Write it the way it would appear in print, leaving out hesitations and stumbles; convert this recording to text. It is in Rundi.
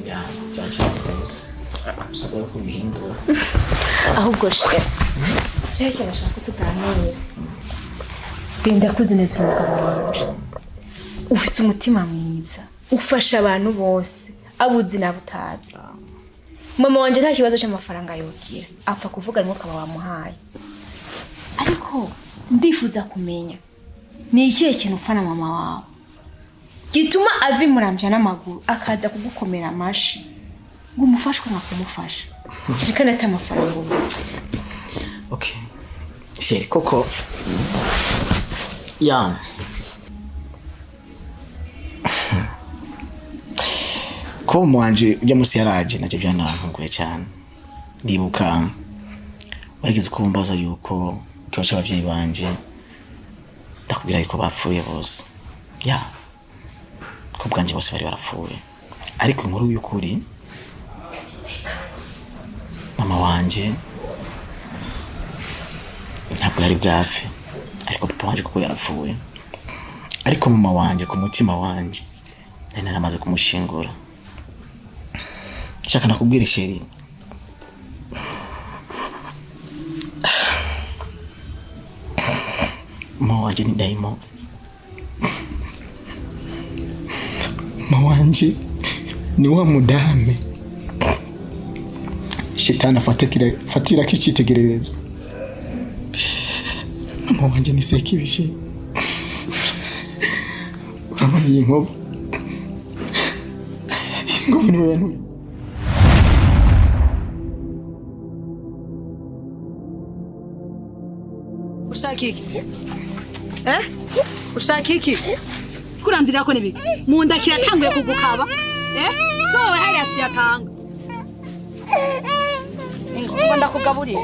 ya cyangwa usabwa kubihindura ahubwo shike cyake nashaka kutuganira Benda kuzineza umugabo wanje ufise umutima mwiza ufasha abantu bose abuzi nabutazi mama wanje nta kibazo cy'amafaranga yogira apfa kuvuga rimwe kaba wamuhaye ariko ndifuza kumenya ni ikihe kintu ufana mama wawe gituma avi muramvya n'amaguru akaza kugukomera amashi ngo umufashwe na kumufasha shikana ata amafaranga ubuze. Okay sheri koko ya ko mwanje ujya musi yaraje naje byanantunguye cyane ndibuka bagize kumbaza yuko cyose abavyeyi banje ndakubwira yuko bapfuye bose ya ko bwanje bose bari barapfuye ariko inkuru y'ukuri mama wanje ntabwo yari bwapfe ariko papa wanje kuko yarapfuye ariko mama wanje ku mutima wanje nari namaze kumushingura. Shaka nakubwira sheri mama wanje ni daimo mama wanje ni wa mudame shetani fatira kicitegererezo mama wanje ni sekibishe urabona iyi nkovu ni wewe ushakiki ushakiki kurandira ko nibiki munda kiratanguye kugukaba so we hari asiyatanga ngo ndakugaburira